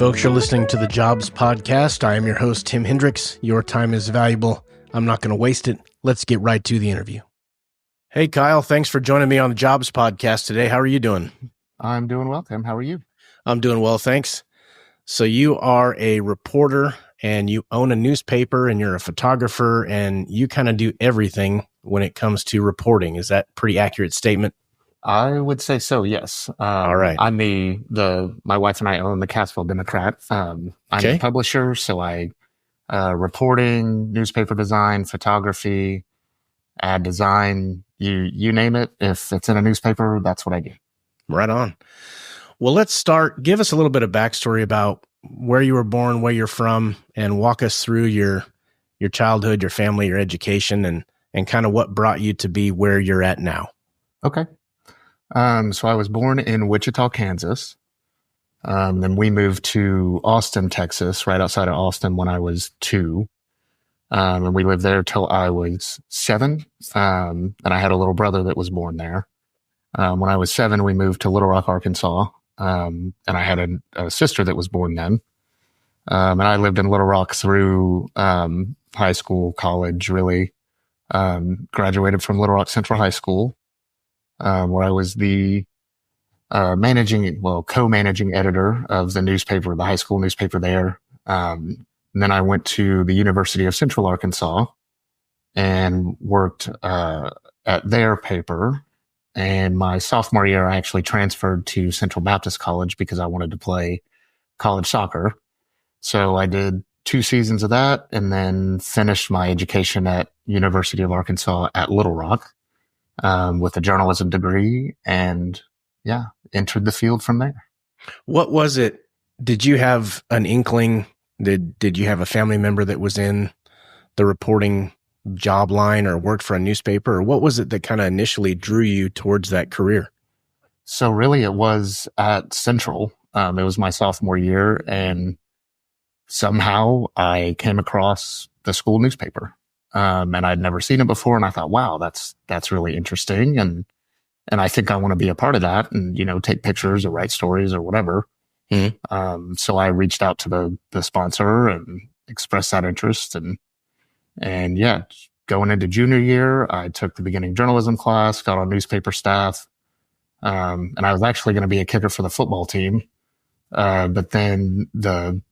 folks. You're listening to the Jobs Podcast. I am your host, Tim Hendricks. Your time is valuable. I'm not going to waste it. Let's get right to the interview. Hey, Kyle. Thanks for joining me on the Jobs Podcast today. How are you doing? I'm doing well, Tim. How are you? I'm doing well, thanks. So you are a reporter and you own a newspaper and you're a photographer and you kind of do everything when it comes to reporting. Is that a pretty accurate statement? I would say so, yes. All right. I'm my wife and I own the Cassville Democrat. I'm a publisher, so I reporting, newspaper design, photography, ad design, you name it. If it's in a newspaper, that's what I do. Right on. Well, let's start. Give us a little bit of backstory about where you were born, where you're from, and walk us through your childhood, your family, your education, and kind of what brought you to be where you're at now. Okay. So I was born in Wichita, Kansas. Then we moved to Austin, Texas, right outside of Austin when I was 2. And we lived there till I was 7. And I had a little brother that was born there. When I was 7, we moved to Little Rock, Arkansas. And I had a sister that was born then. And I lived in Little Rock through high school, college, really. Graduated from Little Rock Central High School, where I was the co-managing editor of the newspaper, the high school newspaper there. And then I went to the University of Central Arkansas and worked at their paper. And my sophomore year, I actually transferred to Central Baptist College because I wanted to play college soccer. So I did 2 seasons of that and then finished my education at University of Arkansas at Little Rock with a journalism degree and entered the field from there. What was it? Did you have an inkling? Did you have a family member that was in the reporting job line or worked for a newspaper? Or what was it that kind of initially drew you towards that career? So really it was at Central. It was my sophomore year and somehow I came across the school newspaper. And I'd never seen it before. And I thought, wow, that's really interesting. And I think I want to be a part of that and, take pictures or write stories or whatever. Mm-hmm. So I reached out to the sponsor and expressed that interest. And going into junior year, I took the beginning journalism class, got on newspaper staff. And I was actually going to be a kicker for the football team. But then the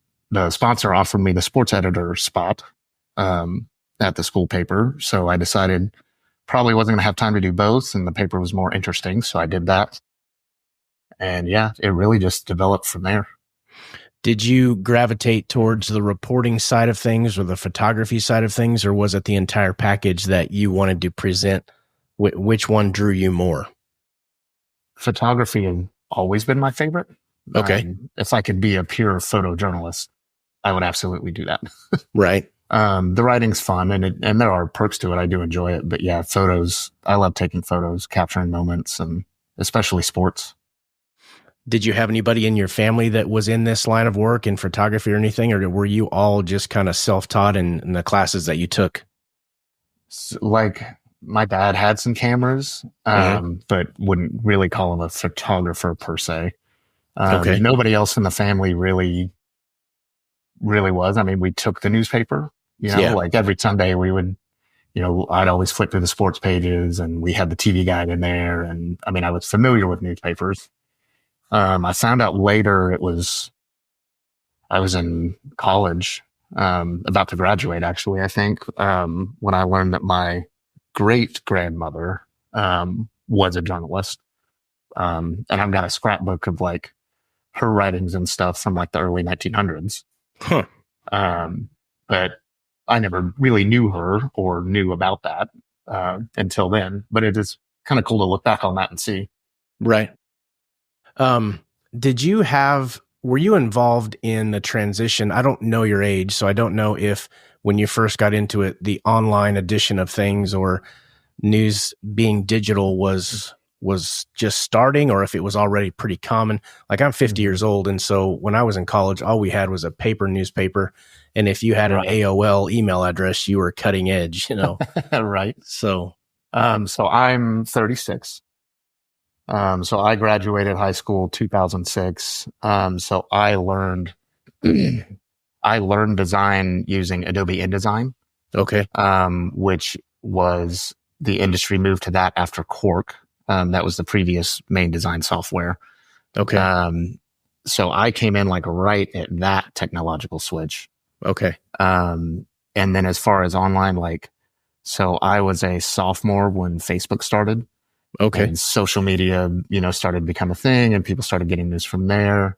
sponsor offered me the sports editor spot, at the school paper. So I decided probably wasn't going to have time to do both. And the paper was more interesting. So I did that. And it really just developed from there. Did you gravitate towards the reporting side of things or the photography side of things, or was it the entire package that you wanted to present? Which one drew you more? Photography has always been my favorite. Okay. If I could be a pure photojournalist, I would absolutely do that. Right. The writing's fun and there are perks to it. I do enjoy it, but photos, I love taking photos, capturing moments, and especially sports. Did you have anybody in your family that was in this line of work in photography or anything, or were you all just kind of self-taught in the classes that you took? Like my dad had some cameras, but wouldn't really call him a photographer per se. Okay. Nobody else in the family really was. I mean, we took the newspaper, like every Sunday we would, I'd always flip through the sports pages and we had the TV guide in there. And I mean, I was familiar with newspapers. I found out later I was in college, about to graduate actually, I think, when I learned that my great grandmother, was a journalist. And I've got a scrapbook of like her writings and stuff from like the early 1900s. Huh. But I never really knew her or knew about that, until then, but it is kind of cool to look back on that and see. Right. Were you involved in the transition? I don't know your age, so I don't know if when you first got into it, the online edition of things or news being digital was just starting or if it was already pretty common. Like I'm 50 years old. And so when I was in college, all we had was a paper newspaper. And if you had an AOL email address, you were cutting edge, Right. So I'm 36. So I graduated high school 2006. So I learned I learned design using Adobe InDesign, Okay. which was the industry moved to that after Quark. That was the previous main design software. Okay. So I came in like right at that technological switch. Okay. And then as far as online, like, so I was a sophomore when Facebook started. Okay. And social media, started to become a thing and people started getting news from there.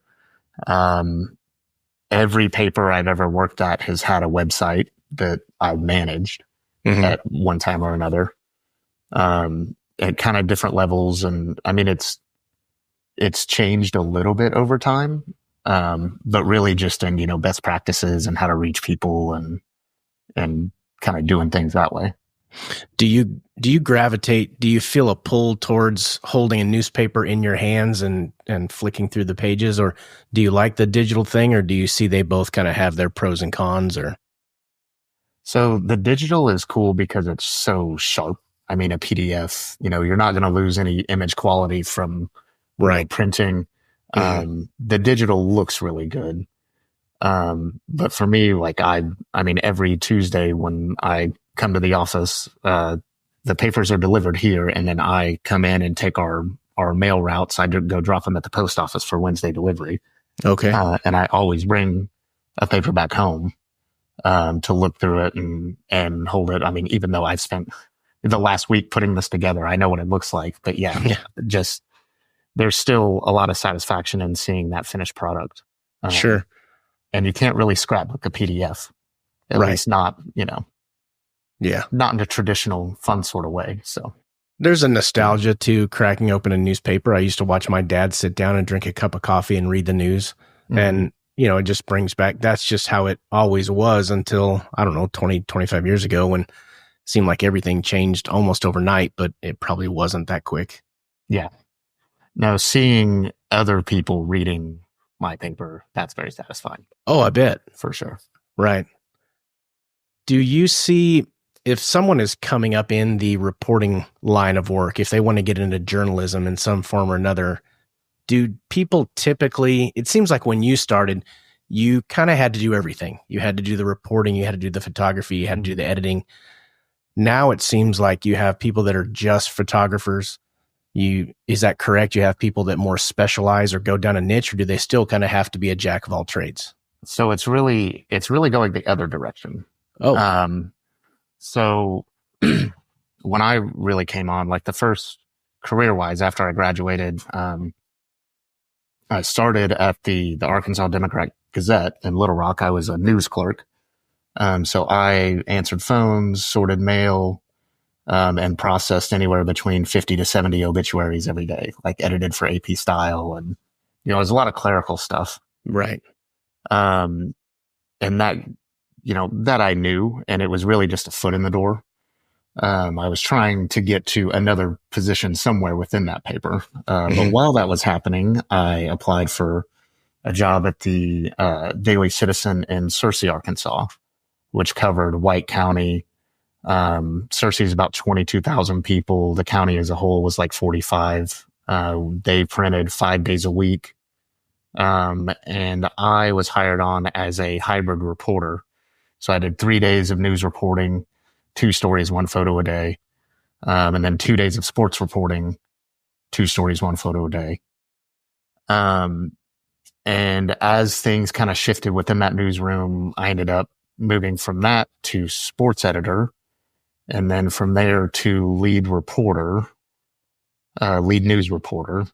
Every paper I've ever worked at has had a website that I managed at one time or another, at kind of different levels. And I mean, it's changed a little bit over time. But really just in, best practices and how to reach people and kind of doing things that way. Do you gravitate, do you feel a pull towards holding a newspaper in your hands and flicking through the pages, or do you like the digital thing, or do you see they both kind of have their pros and cons? Or so the digital is cool because it's so sharp. I mean, a PDF, you're not going to lose any image quality from printing. The digital looks really good. But for me, like I mean, every Tuesday when I come to the office, the papers are delivered here, and then I come in and take our mail routes. I go drop them at the post office for Wednesday delivery. Okay. And I always bring a paper back home, to look through it and hold it. I mean, even though I've spent the last week putting this together, I know what it looks like, but just there's still a lot of satisfaction in seeing that finished product. Sure. And you can't really scrapbook a PDF, at least not, not in a traditional fun sort of way. So there's a nostalgia to cracking open a newspaper. I used to watch my dad sit down and drink a cup of coffee and read the news. And, it just brings back, that's just how it always was until, I don't know, 20, 25 years ago, when it seemed like everything changed almost overnight, but it probably wasn't that quick. Yeah. No, seeing other people reading my paper, that's very satisfying. Oh, I bet. For sure. Right. Do you see, if someone is coming up in the reporting line of work, if they want to get into journalism in some form or another, do people typically, it seems like when you started, you kind of had to do everything. You had to do the reporting, you had to do the photography, you had to do the editing. Now it seems like you have people that are just photographers. Is that correct? You have people that more specialize or go down a niche, or do they still kind of have to be a jack of all trades? So it's really going the other direction. Oh, so when I really came on, like the first career-wise after I graduated, I started at the Arkansas Democrat Gazette in Little Rock. I was a news clerk. So I answered phones, sorted mail, and processed anywhere between 50 to 70 obituaries every day, like edited for AP Style. And, it was a lot of clerical stuff. right. And that, that I knew, and it was really just a foot in the door. I was trying to get to another position somewhere within that paper. But while that was happening, I applied for a job at the Daily Citizen in Searcy, Arkansas, which covered White County. Searcy is about 22,000 people. The county as a whole was like 45. They printed 5 days a week. And I was hired on as a hybrid reporter. So I did 3 days of news reporting, 2 stories, 1 photo a day. And then 2 days of sports reporting, 2 stories, 1 photo a day. And as things kind of shifted within that newsroom, I ended up moving from that to sports editor. And then from there to lead news reporter.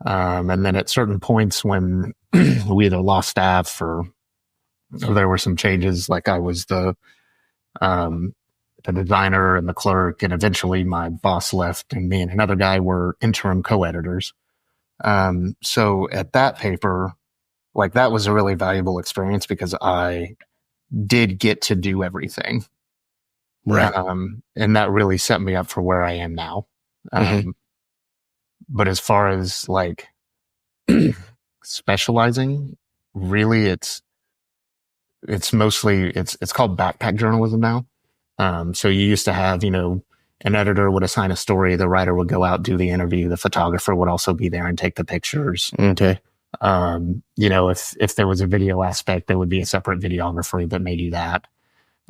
And then at certain points when we either lost staff or there were some changes, like I was the designer and the clerk, and eventually my boss left and me and another guy were interim co-editors. So at that paper, like that was a really valuable experience because I did get to do everything. Right. And that really set me up for where I am now. But as far as like specializing, really it's mostly, it's called backpack journalism now. So you used to have, an editor would assign a story, the writer would go out, do the interview, the photographer would also be there and take the pictures. Okay. If there was a video aspect, there would be a separate videographer that may do that.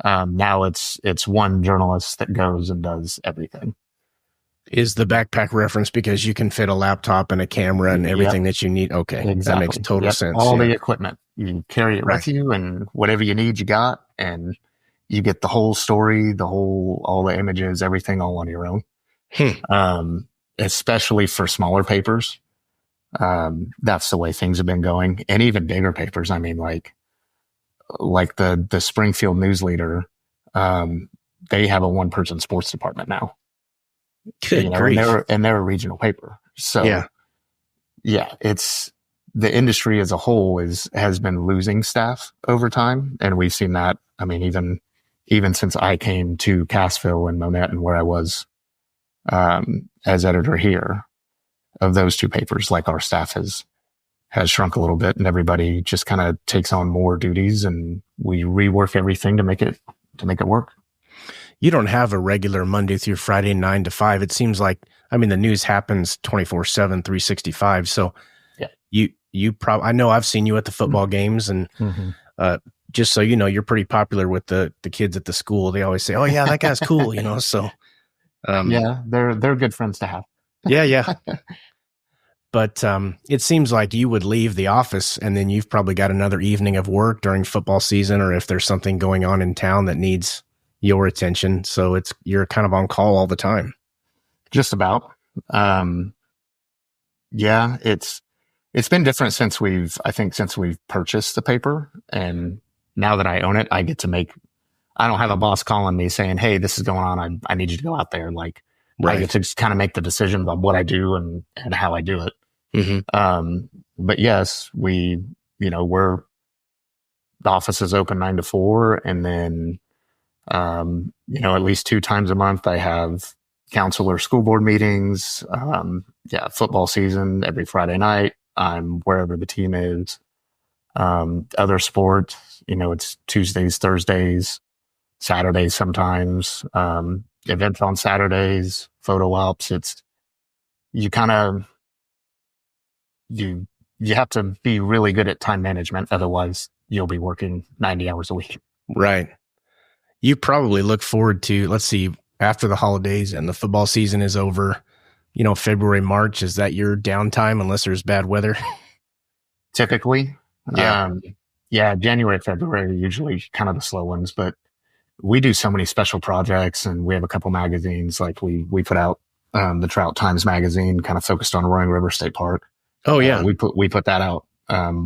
Now it's one journalist that goes and does everything. Is the backpack reference because you can fit a laptop and a camera and everything that you need? Okay. Exactly. That makes total sense. All the equipment. You carry it with you, and whatever you need, you got, and you get the whole story, all the images, everything all on your own. Especially for smaller papers. That's the way things have been going. And even bigger papers. I mean, like the Springfield News Leader, they have a one-person sports department now. Good grief. And they're a regional paper. So it's the industry as a whole has been losing staff over time. And we've seen that. I mean, even since I came to Cassville and Monette and where I was, as editor here of those two papers, like our staff has shrunk a little bit, and everybody just kind of takes on more duties, and we rework everything to make it work. You don't have a regular Monday through Friday 9 to 5. It seems like, I mean, the news happens 24/7, 365. So you probably, I know I've seen you at the football games, and just so you know, you're pretty popular with the kids at the school. They always say, "Oh yeah, that guy's cool," so. They're good friends to have. Yeah. But it seems like you would leave the office and then you've probably got another evening of work during football season, or if there's something going on in town that needs your attention. So you're kind of on call all the time. Just about. It's been different since we've purchased the paper, and now that I own it, I don't have a boss calling me saying, "Hey, this is going on. I need you to go out there." Like, I get to just kind of make the decisions on what I do and how I do it. But yes, the office is open 9 to 4. And then, at least 2 times a month, I have council or school board meetings. Football season every Friday night. I'm wherever the team is. Other sports, it's Tuesdays, Thursdays, Saturdays sometimes, events on Saturdays, photo ops. It's, you have to be really good at time management. Otherwise you'll be working 90 hours a week. Right. You probably look forward to, let's see, after the holidays and the football season is over, February, March, is that your downtime unless there's bad weather? Typically. January, February are usually kind of the slow ones, but we do so many special projects, and we have a couple magazines. Like we put out the Trout Times magazine, kind of focused on Roaring River State Park. Oh yeah, we put that out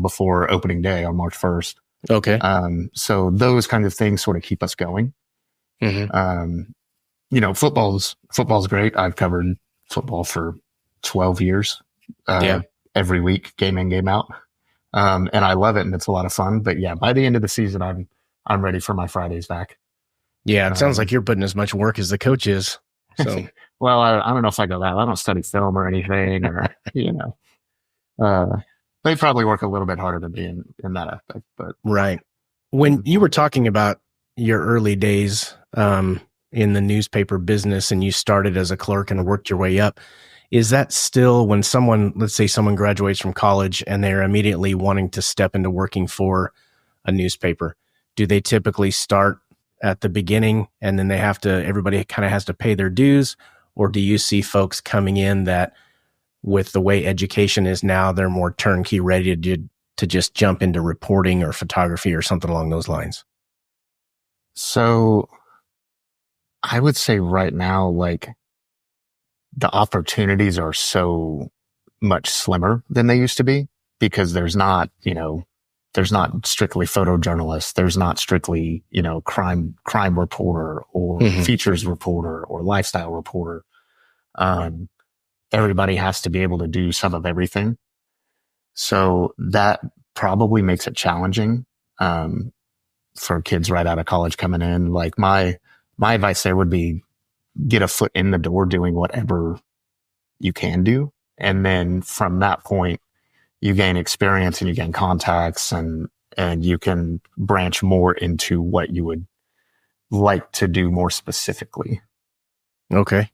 before opening day on March 1st. Okay. So those kinds of things sort of keep us going. Football's great. I've covered football for 12 years. Every week, game in, game out. And I love it, and it's a lot of fun. But by the end of the season, I'm ready for my Fridays back. Yeah, it sounds like you're putting as much work as the coach is. So, well, I don't know if I go that. I don't study film or anything, or they probably work a little bit harder than me in that aspect. But right, when you were talking about your early days in the newspaper business, and you started as a clerk and worked your way up, is that still when let's say someone graduates from college and they're immediately wanting to step into working for a newspaper? Do they typically start at the beginning and then everybody kind of has to pay their dues? Or do you see folks coming in that, with the way education is now, they're more turnkey, ready to just jump into reporting or photography or something along those lines? So I would say right now, like, the opportunities are so much slimmer than they used to be, because there's not strictly photojournalists. There's not strictly, crime reporter or features reporter or lifestyle reporter. Everybody has to be able to do some of everything. So that probably makes it challenging, for kids right out of college coming in. Like, my advice there would be, get a foot in the door doing whatever you can do. And then from that point, you gain experience and you gain contacts, and you can branch more into what you would like to do more specifically. Okay.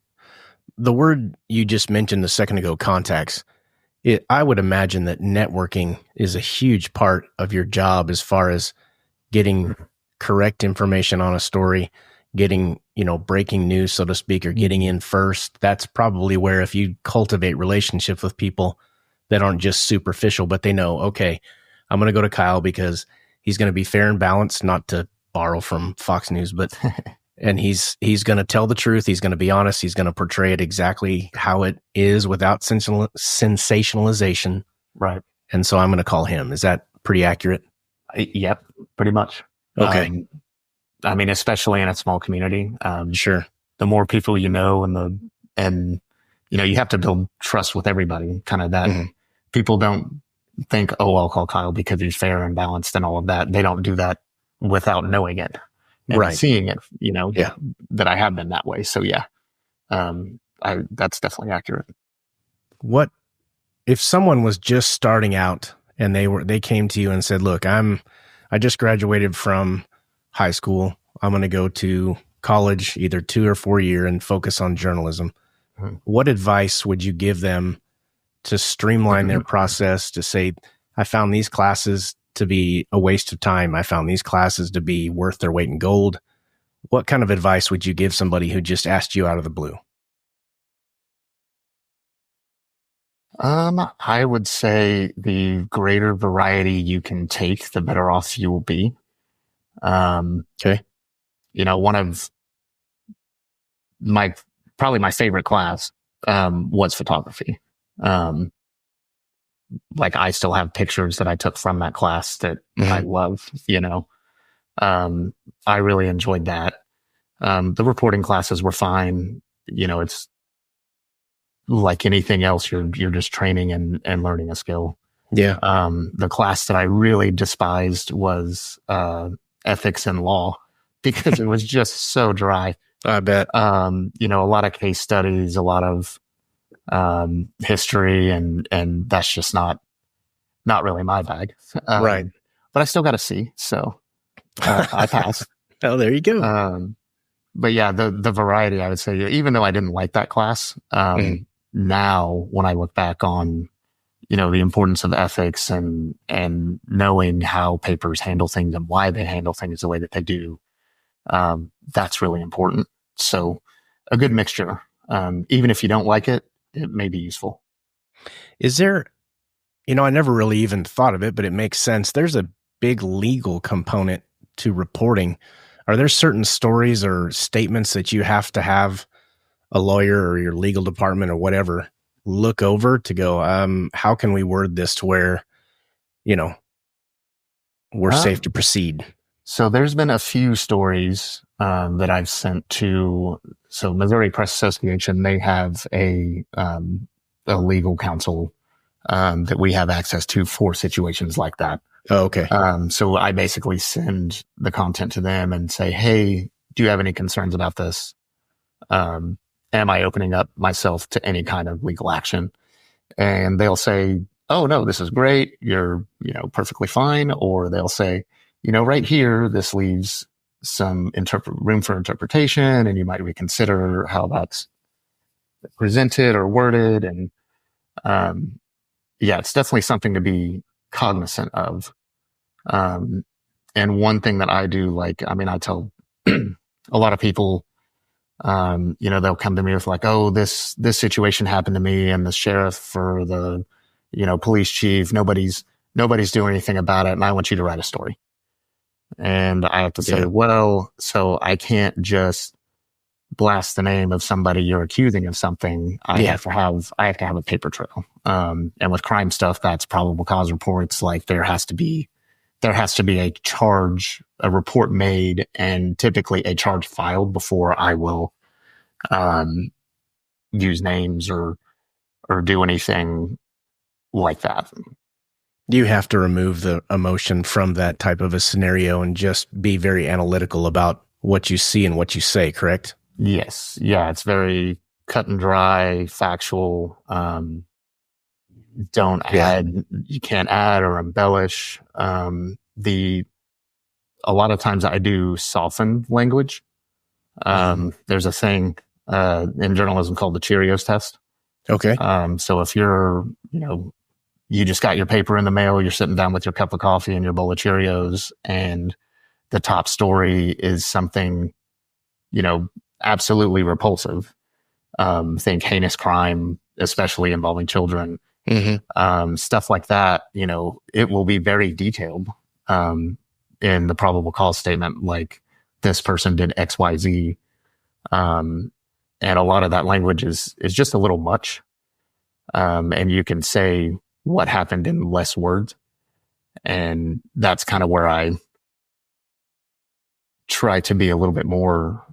The word you just mentioned a second ago, contacts, I would imagine that networking is a huge part of your job as far as getting correct information on a story, getting, breaking news, so to speak, or getting in first. That's probably where, if you cultivate relationships with people that aren't just superficial, but they know, okay, I'm going to go to Kyle because he's going to be fair and balanced, not to borrow from Fox News, but and he's going to tell the truth. He's going to be honest. He's going to portray it exactly how it is without sensationalization. Right. And so I'm going to call him. Is that pretty accurate? Yep, pretty much. Okay. I mean, especially in a small community. Sure. The more people you know, and you have to build trust with everybody. Kind of that. Mm-hmm. People don't think, oh, I'll call Kyle because he's fair and balanced and all of that. They don't do that without knowing it and seeing it. That I have been that way. So yeah, that's definitely accurate. What if someone was just starting out and they came to you and said, look, I just graduated from high school. I'm going to go to college, either 2 or 4 year, and focus on journalism. Mm-hmm. What advice would you give them to streamline their process, to say, I found these classes to be a waste of time. I found these classes to be worth their weight in gold. What kind of advice would you give somebody who just asked you out of the blue? I would say the greater variety you can take, the better off you will be. Okay. One of probably my favorite class, was photography. Like I still have pictures that I took from that class that I love, I really enjoyed that. The reporting classes were fine. It's like anything else, you're just training and learning a skill. Yeah. The class that I really despised was, ethics and law, because it was just so dry. I bet. A lot of case studies, a lot of, history, and that's just not really my bag. Right. But I still got a C. So, I passed. Oh, there you go. But yeah, the variety, I would say, even though I didn't like that class, now when I look back on, the importance of ethics and knowing how papers handle things and why they handle things the way that they do, that's really important. So a good mixture. Even if you don't like it, it may be useful. Is there, I never really even thought of it, but it makes sense. There's a big legal component to reporting. Are there certain stories or statements that you have to have a lawyer or your legal department or whatever look over to go, how can we word this to where, we're safe to proceed? So there's been a few stories that I've sent to, Missouri Press Association. They have a legal counsel that we have access to for situations like that. Oh, okay. So I basically send the content to them and say, hey, do you have any concerns about this? Am I opening up myself to any kind of legal action? And they'll say, oh, no, this is great. You're, perfectly fine. Or they'll say, right here, this leaves some room for interpretation, and you might reconsider how that's presented or worded. And, it's definitely something to be cognizant of. And one thing that I do, I tell a lot of people, they'll come to me with like, oh, this situation happened to me, and the sheriff or the, police chief, nobody's doing anything about it, and I want you to write a story. And I have to say, well, so I can't just blast the name of somebody you're accusing of something. I have to have a paper trail. And with crime stuff, that's probable cause reports. Like there has to be a report made, and typically a charge filed before I will, use names or do anything like that. You have to remove the emotion from that type of a scenario and just be very analytical about what you see and what you say, correct? Yes. Yeah. It's very cut and dry, factual. You can't add or embellish. A lot of times I do soften language. There's a thing, in journalism called the Cheerios test. Okay. So if you're, you just got your paper in the mail, you're sitting down with your cup of coffee and your bowl of Cheerios, and the top story is something, absolutely repulsive. Think heinous crime, especially involving children, stuff like that. It will be very detailed in the probable cause statement, like this person did X, Y, Z. And a lot of that language is just a little much. And you can say what happened in less words. And that's kind of where I try to be a little bit more,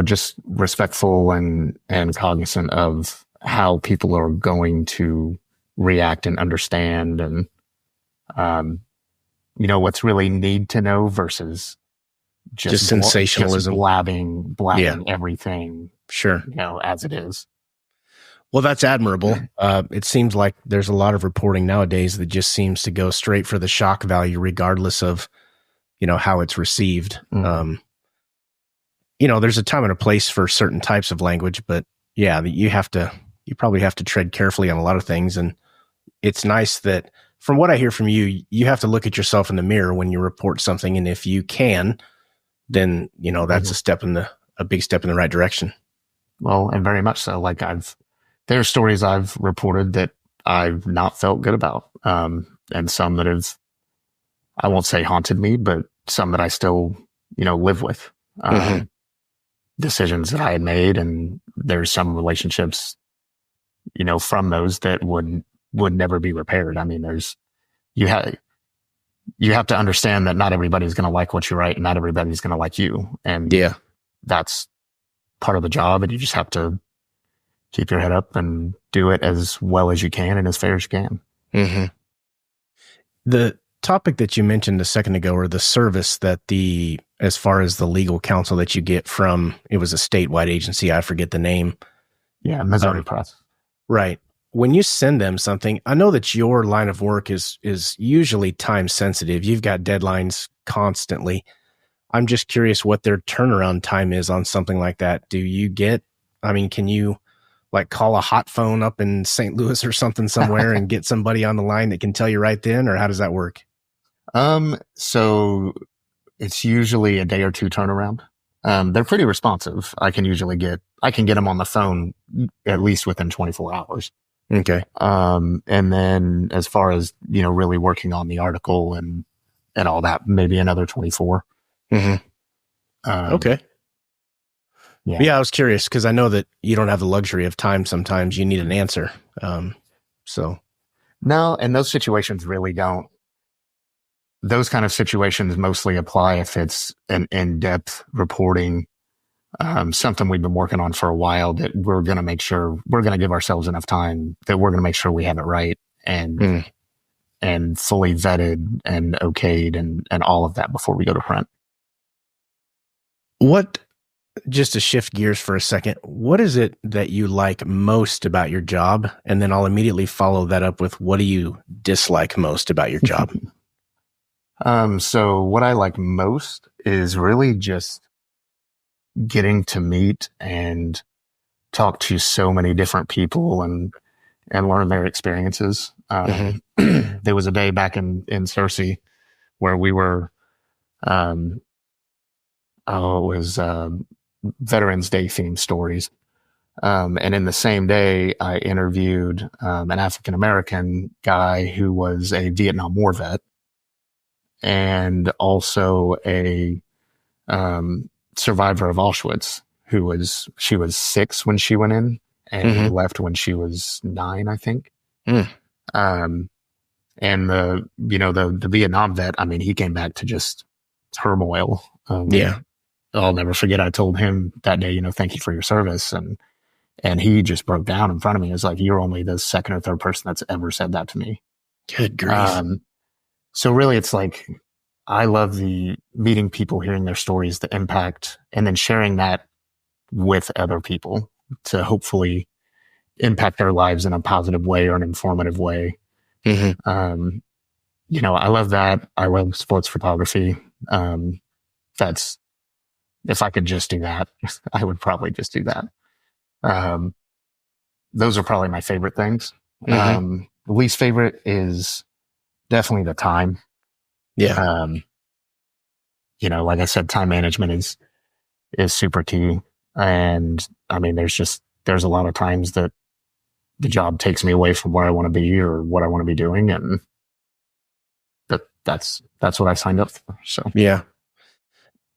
just respectful and cognizant of how people are going to react and understand, and, what's really need to know versus just sensationalism, blabbing everything. Sure. As it is. Well, that's admirable. It seems like there's a lot of reporting nowadays that just seems to go straight for the shock value, regardless of, how it's received. There's a time and a place for certain types of language, but yeah, you probably have to tread carefully on a lot of things. And it's nice that, from what I hear from you, you have to look at yourself in the mirror when you report something. And if you can, then, that's a big step in the right direction. Well, and very much so. Like there are stories I've reported that I've not felt good about. And some that have, I won't say haunted me, but some that I still, live with. Decisions that I had made, and there's some relationships, from those that would never be repaired. I mean, you have to understand that not everybody's going to like what you write, and not everybody's going to like you. And that's part of the job. And you just have to keep your head up and do it as well as you can and as fair as you can. The topic that you mentioned a second ago, or the service that as far as the legal counsel that you get from, it was a statewide agency, I forget the name. Yeah, Missouri Press. Right. When you send them something, I know that your line of work is usually time sensitive. You've got deadlines constantly. I'm just curious what their turnaround time is on something like that. Can you call a hot phone up in St. Louis or something somewhere and get somebody on the line that can tell you right then, or how does that work? So it's usually a day or two turnaround. They're pretty responsive. I can get them on the phone at least within 24 hours. Okay. And then as far as, really working on the article and all that, maybe another 24. Okay. Yeah, I was curious because I know that you don't have the luxury of time. Sometimes you need an answer. No, and those situations really don't. Those kind of situations mostly apply if it's an in-depth reporting, something we've been working on for a while, that we're going to make sure we're going to give ourselves enough time that we're going to make sure we have it right and fully vetted and okayed and all of that before we go to print. Just to shift gears for a second, what is it that you like most about your job? And then I'll immediately follow that up with, what do you dislike most about your job? So what I like most is really just getting to meet and talk to so many different people and learn their experiences. There was a day back in Searcy where we were, it was Veterans Day themed stories. And in the same day, I interviewed an African-American guy who was a Vietnam War vet, and also a survivor of Auschwitz, she was 6 when she went in, and left when she was 9, I think. And the Vietnam vet, I mean, he came back to just turmoil. I'll never forget, I told him that day, thank you for your service. And he just broke down in front of me. It was like, you're only the second or third person that's ever said that to me. Good grief. So really, it's like, I love the meeting people, hearing their stories, the impact, and then sharing that with other people to hopefully impact their lives in a positive way or an informative way. I love that. I love sports photography. If I could just do that, I would probably just do that. those are probably my favorite things. Mhm. Least favorite is definitely the time. Yeah. Like I said, time management is super key. And I mean, there's a lot of times that the job takes me away from where I want to be or what I want to be doing. And that's what I signed up for. So, Yeah.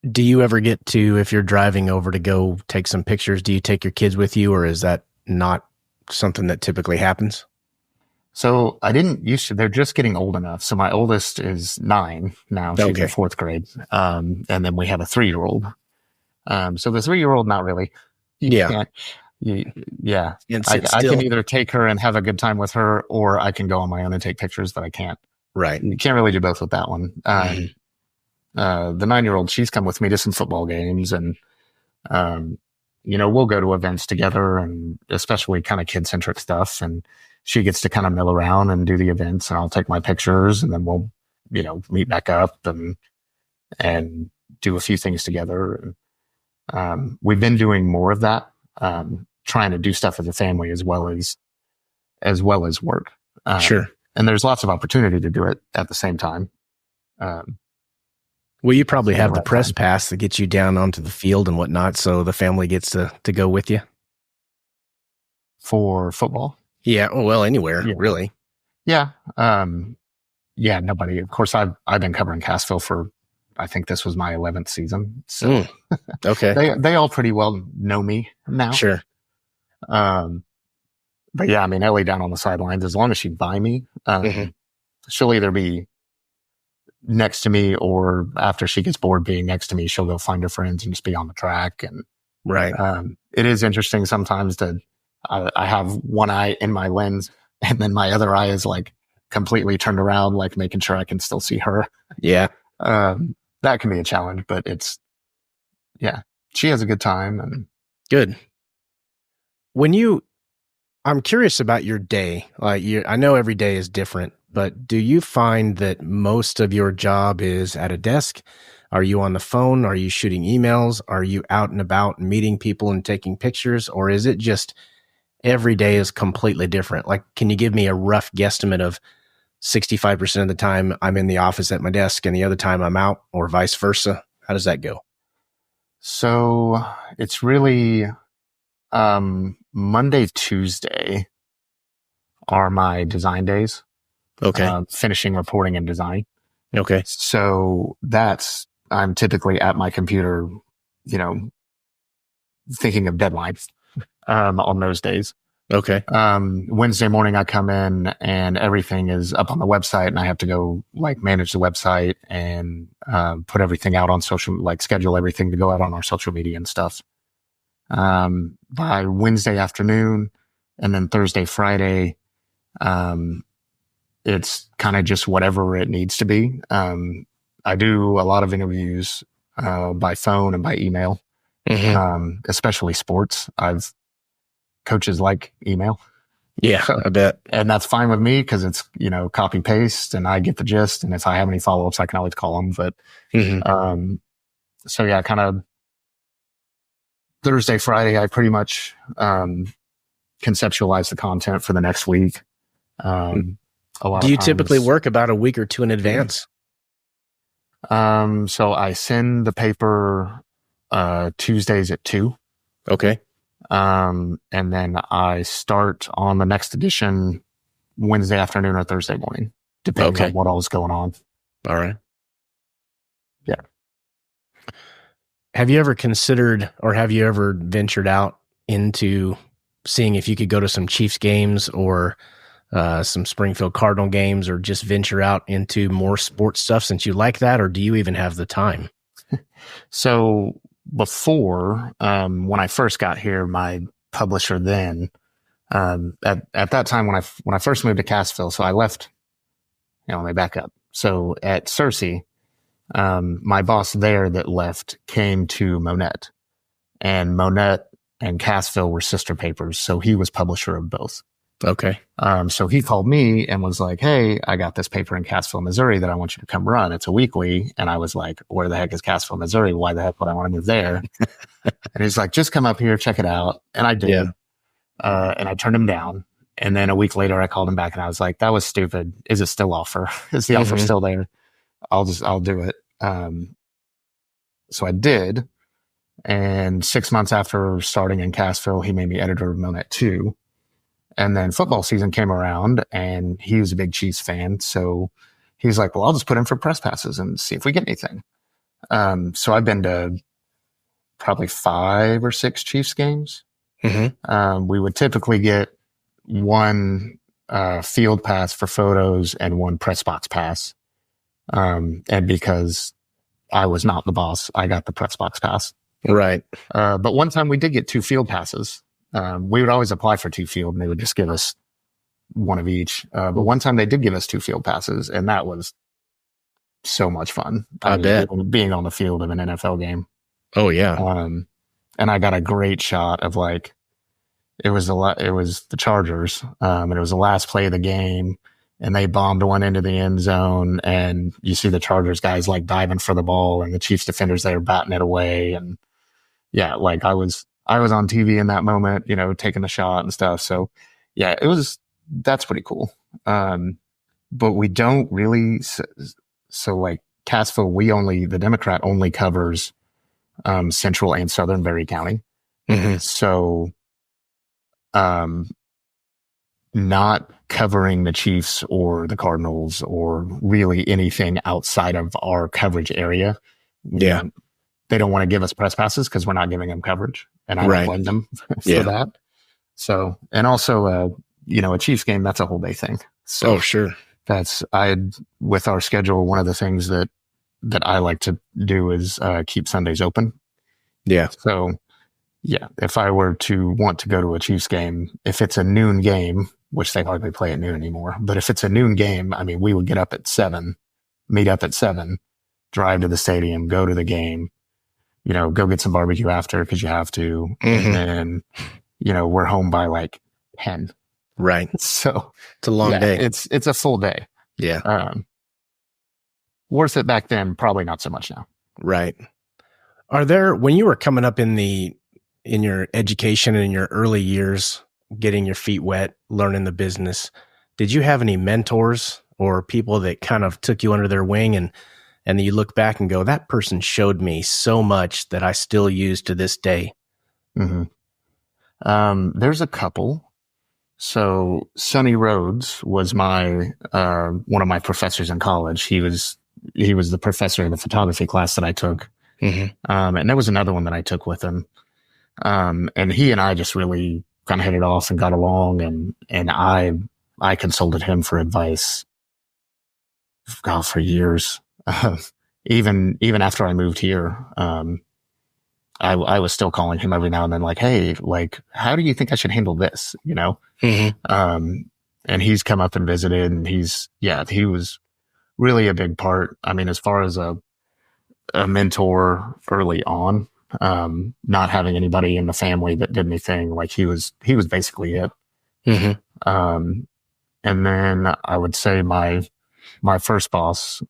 Do you ever get to, if you're driving over to go take some pictures, do you take your kids with you, or is that not something that typically happens? so I didn't used to, they're just getting old enough. So my oldest is 9 now. She's Okay. in 4th grade. And then we have a 3-year-old. So the 3-year-old, not really. Yeah. Can't, yeah. And I sit still. can either take her and have a good time with her, or I can go on my own and take pictures, but I can't. Right. You can't really do both with that one. The 9-year-old, she's come with me to some football games, and we'll go to events together, and especially kind of kid-centric stuff. And she gets to kind of mill around and do the events, and I'll take my pictures, and then we'll, meet back up and do a few things together. We've been doing more of that, trying to do stuff as a family as well as work. Sure. And there's lots of opportunity to do it at the same time. Well, you probably have the Right press time. pass that gets you down onto the field and whatnot, so the family gets to go with you. For football. Yeah. Oh, well, anywhere, Yeah. really. Yeah. Nobody. Of course, I've been covering Cassville for, I think this was my 11th season. So Okay. they all pretty well know me now. Sure. But yeah, I mean, Ellie down on the sidelines, as long as she's by me, Mhm. she'll either be next to me, or after she gets bored being next to me, she'll go find her friends and just be on the track. And Right. it is interesting sometimes that I have one eye in my lens, and then my other eye is like completely turned around, like making sure I can still see her. Yeah. That can be a challenge, but she has a good time. And Good. I'm curious about your day. I know every day is different, but do you find that most of your job is at a desk? Are you on the phone? Are you shooting emails? Are you out and about meeting people and taking pictures? Or is it just every day is completely different? Like, can you give me a rough guesstimate of 65% of the time I'm in the office at my desk and the other time I'm out, or vice versa? How does that go? so it's really Monday, Tuesday are my design days. Okay. Finishing reporting and design. Okay. So I'm typically at my computer, thinking of deadlines on those days. Okay. Wednesday morning, I come in and everything is up on the website, and I have to go manage the website and put everything out on social, schedule everything to go out on our social media and stuff. By Wednesday afternoon, and then Thursday, Friday, it's kind of just whatever it needs to be. I do a lot of interviews by phone and by email, especially sports. Coaches like email. Yeah, I bet. And that's fine with me because it's, copy paste and I get the gist. And if I have any follow-ups, I can always call them. But, so yeah, kind of Thursday, Friday, I pretty much, conceptualize the content for the next week. Do you typically work about a week or two in advance? So I send the paper, Tuesdays at 2. Okay. And then I start on the next edition Wednesday afternoon or Thursday morning, depending on what all is going on. All right. Yeah. Have you ever considered, or have you ever ventured out into seeing if you could go to some Chiefs games or some Springfield Cardinal games, or just venture out into more sports stuff since you like that? Or do you even have the time? So before, when I first got here, my publisher then, at that time when I first moved to Cassville, so I left, let me back up. So at Cersei, my boss there that left came to Monette, and Monette and Cassville were sister papers. So he was publisher of both. Okay. So he called me and was like, "Hey, I got this paper in Cassville, Missouri that I want you to come run. It's a weekly." And I was like, "Where the heck is Cassville, Missouri? Why the heck would I want to move there?" And he's like, "Just come up here, check it out." And I did. and I turned him down. And then a week later, I called him back and I was like, that was stupid. Is it still offer? Is the offer still there? I'll do it. So I did. And 6 months after starting in Cassville, he made me editor of Milnet 2. And then football season came around and he was a big Chiefs fan. So he's like, well, I'll just put in for press passes and see if we get anything. So I've been to probably 5 or 6 Chiefs games. We would typically get one field pass for photos and one press box pass. And because I was not the boss, I got the press box pass. Right. But one time we did get 2 field passes. We would always apply for 2 field and they would just give us one of each. But one time they did give us 2 field passes and that was so much fun. I bet. Being on the field of an NFL game. Oh yeah. And I got a great shot of like, it was the Chargers. And it was the last play of the game and they bombed one into the end zone and you see the Chargers guys like diving for the ball and the Chiefs defenders there batting it away. And yeah, like I was on TV in that moment, you know, taking the shot and stuff. So yeah, that's pretty cool. But we don't really, so like Cassville, the Democrat only covers, Central and Southern Berry County. So, not covering the Chiefs or the Cardinals or really anything outside of our coverage area. Yeah. They don't want to give us press passes because we're not giving them coverage. And I don't blame them for that. So, and also, you know, a Chiefs game, that's a whole day thing. So sure. With our schedule, one of the things that I like to do is keep Sundays open. Yeah. So yeah, if I were to want to go to a Chiefs game, if it's a noon game, which they hardly play at noon anymore, but if it's a noon game, I mean, we would get up at 7, meet up at 7, drive to the stadium, go to the game, you know, go get some barbecue after because you have to. And then, you know, we're home by like 10. Right. So it's a long day. It's a full day. Yeah. Worth it back then, probably not so much now. Right. When you were coming up in your education and in your early years, getting your feet wet, learning the business, did you have any mentors or people that kind of took you under their wing and you look back and go, that person showed me so much that I still use to this day? There's a couple. So Sonny Rhodes was one of my professors in college. He was the professor of the photography class that I took. And there was another one that I took with him. And he and I just really kind of hit it off and got along. And I consulted him for advice, for years. Even after I moved here, I was still calling him every now and then, like, hey, like, how do you think I should handle this? You know? And he's come up and visited and he was really a big part. I mean, as far as a mentor early on, not having anybody in the family that did anything, like he was basically it. And then I would say my first boss,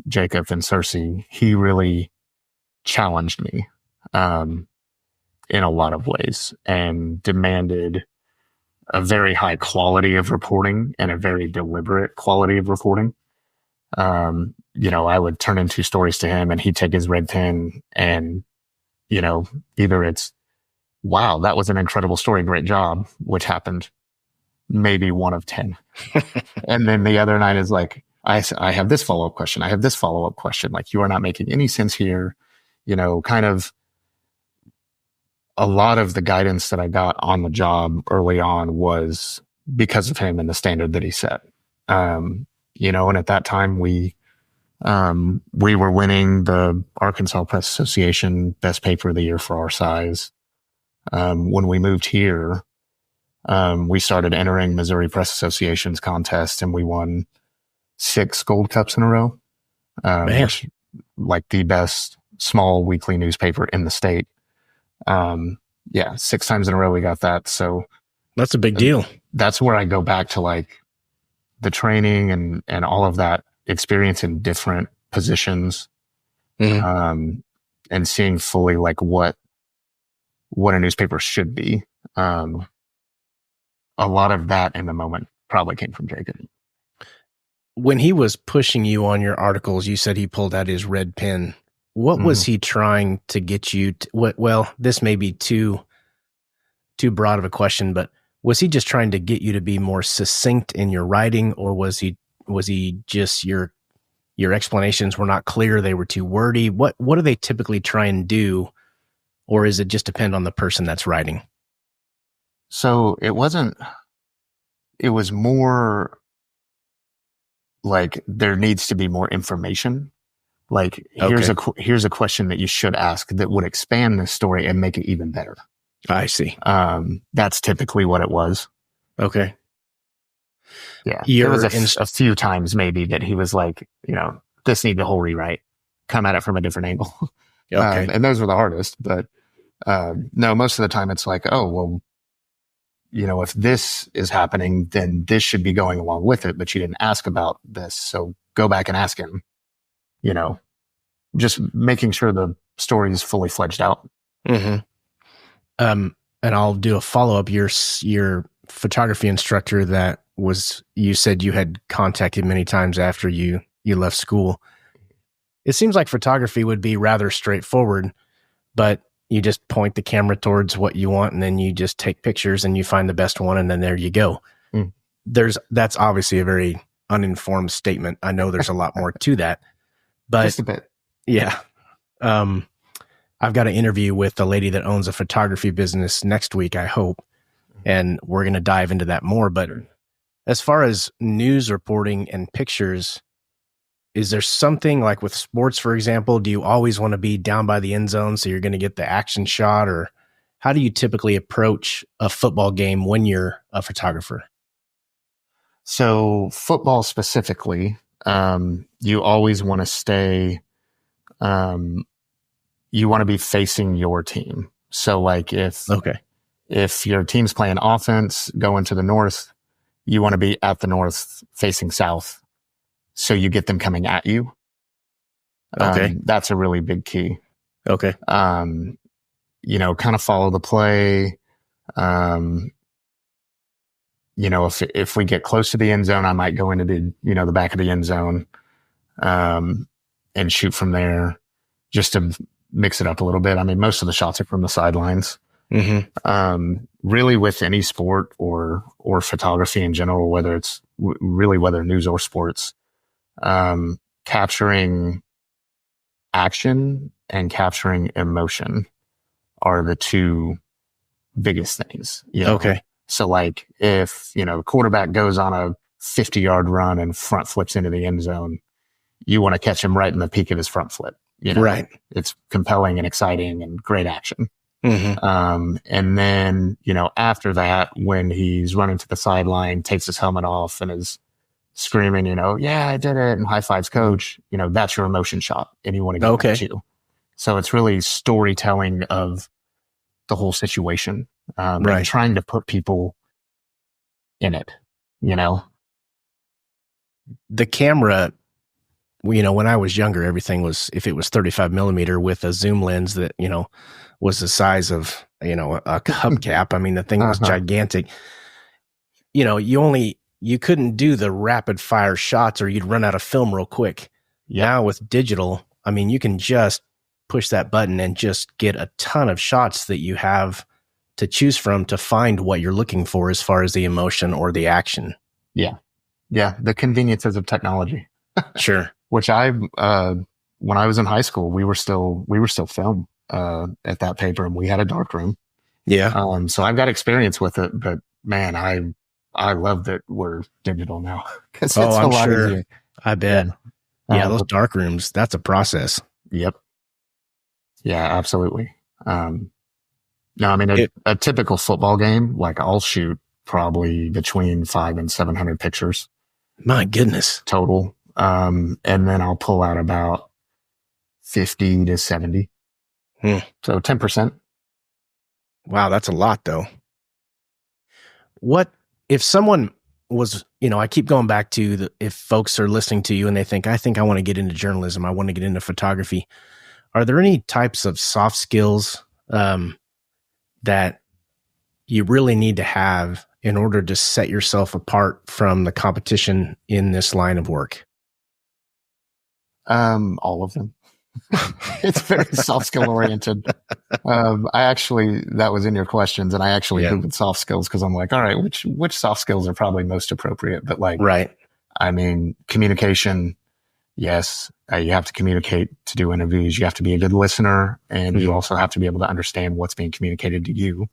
Jacob and Cersei, he really challenged me, in a lot of ways and demanded a very high quality of reporting and a very deliberate quality of reporting. You know, I would turn in 2 stories to him and he'd take his red pen and, you know, either it's, wow, that was an incredible story. Great job, which happened maybe 1 of 10. And then the other 9 is like, I have this follow-up question. I have this follow-up question. Like, you are not making any sense here. You know, kind of a lot of the guidance that I got on the job early on was because of him and the standard that he set. You know, and at that time we were winning the Arkansas Press Association Best Paper of the Year for our size. When we moved here, we started entering Missouri Press Association's contest and we won 6 gold cups in a row. Which, like, the best small weekly newspaper in the state. 6 times in a row we got that. So that's a big deal. That's where I go back to, like, the training and all of that experience in different positions, and seeing fully, like, what a newspaper should be. a lot of that in the moment probably came from Jacob. When he was pushing you on your articles, you said he pulled out his red pen. What was he trying to get you to, well, this may be too broad of a question, but was he just trying to get you to be more succinct in your writing, or was he just your explanations were not clear, they were too wordy? What do they typically try and do, or is it just depend on the person that's writing? So it was more like there needs to be more information. Like here's a question that you should ask that would expand the story and make it even better. I see. That's typically what it was. Okay. Yeah. There was a few times maybe that he was like, this needs a whole rewrite. Come at it from a different angle. Okay. And those were the hardest. But no, most of the time it's like, oh, well, if this is happening, then this should be going along with it. But you didn't ask about this. So go back and ask him, just making sure the story is fully fledged out. Mm-hmm. And I'll do a follow-up. Your photography instructor that you said you had contacted many times after you left school. It seems like photography would be rather straightforward, but you just point the camera towards what you want and then you just take pictures and you find the best one and then there you go. Mm. That's obviously a very uninformed statement. I know there's a lot more to that, but just a bit. Yeah. I've got an interview with a lady that owns a photography business next week, I hope. And we're going to dive into that more. But as far as news reporting and pictures, is there something like with sports, for example, do you always want to be down by the end zone so you're going to get the action shot? Or how do you typically approach a football game when you're a photographer? So football specifically, you always want to stay, you want to be facing your team. So like if your team's playing offense going to the north, you want to be at the north facing south. So you get them coming at you. Okay. That's a really big key. Okay. Kind of follow the play. If we get close to the end zone, I might go into the back of the end zone, and shoot from there just to mix it up a little bit. I mean, most of the shots are from the sidelines. Mm-hmm. Really with any sport or photography in general, whether it's whether news or sports, capturing action and capturing emotion are the two biggest things. Okay. So like if, the quarterback goes on a 50-yard run and front flips into the end zone, you want to catch him right in the peak of his front flip. Right. It's compelling and exciting and great action. Mm-hmm. And then, after that, when he's running to the sideline, takes his helmet off and is screaming, yeah, I did it, and high fives coach, that's your emotion shot. And you want to get at you. So it's really storytelling of the whole situation. Right. And trying to put people in it, The camera, when I was younger, everything was, if it was 35 millimeter with a zoom lens that, was the size of, a hubcap. I mean, the thing was gigantic. You couldn't do the rapid fire shots or you'd run out of film real quick. Now with digital, I mean, you can just push that button and just get a ton of shots that you have to choose from to find what you're looking for as far as the emotion or the action. Yeah. Yeah. The conveniences of technology. Sure. Which when I was in high school, we were still film, at that paper, and we had a dark room. Yeah. So I've got experience with it, but man, I love that we're digital now. It's I'm sure. Easier. I bet. Yeah. Those dark rooms, that's a process. Yep. Yeah, absolutely. No, I mean, a typical football game, like I'll shoot probably between 500 and 700 pictures. My goodness. Total. And then I'll pull out about 50 to 70. So 10%. Wow. That's a lot though. What if someone was, I keep going back to if folks are listening to you and they think, I want to get into journalism. I want to get into photography. Are there any types of soft skills, that you really need to have in order to set yourself apart from the competition in this line of work? All of them. It's very soft skill oriented. That was in your questions, and I actually Googled soft skills because I'm like, all right, which soft skills are probably most appropriate? But like, right. I mean, communication. Yes, you have to communicate to do interviews. You have to be a good listener, and you also have to be able to understand what's being communicated to you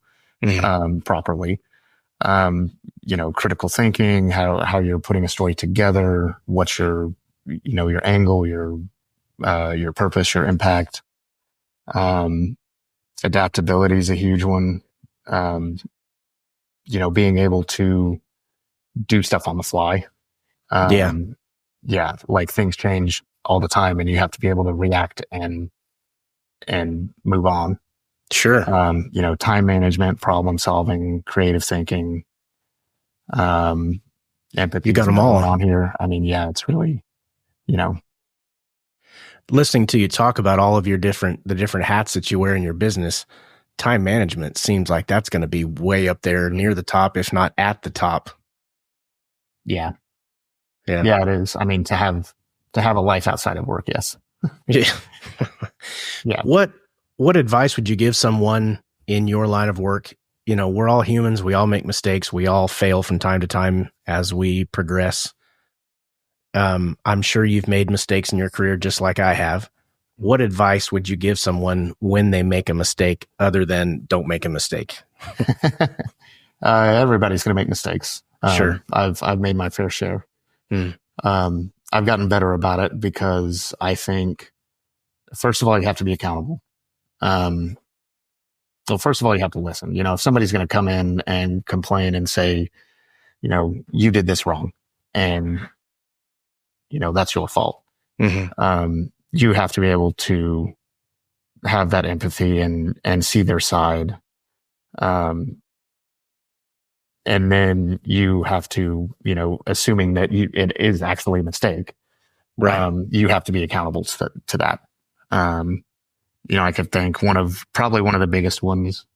properly. Critical thinking, how you're putting a story together, what's your angle, your purpose, your impact. Adaptability is a huge one. Being able to do stuff on the fly. Like things change all the time and you have to be able to react and move on. Sure. Time management, problem solving, creative thinking, empathy. You got them all on here. I mean, yeah, it's really, listening to you talk about all of the different hats that you wear in your business. Time management seems like that's going to be way up there near the top, if not at the top. Yeah, it is. I mean, to have a life outside of work. Yes. Yeah. Yeah. What advice would you give someone in your line of work? We're all humans. We all make mistakes. We all fail from time to time as we progress. I'm sure you've made mistakes in your career just like I have. What advice would you give someone when they make a mistake other than don't make a mistake? Everybody's going to make mistakes. Sure. I've made my fair share. I've gotten better about it because I think, first of all, you have to be accountable. So first of all, you have to listen. If somebody's going to come in and complain and say, you did this wrong and, that's your fault. You have to be able to have that empathy and see their side. And then you have to, assuming that it is actually a mistake, right? You have to be accountable to that. I could think one of the biggest ones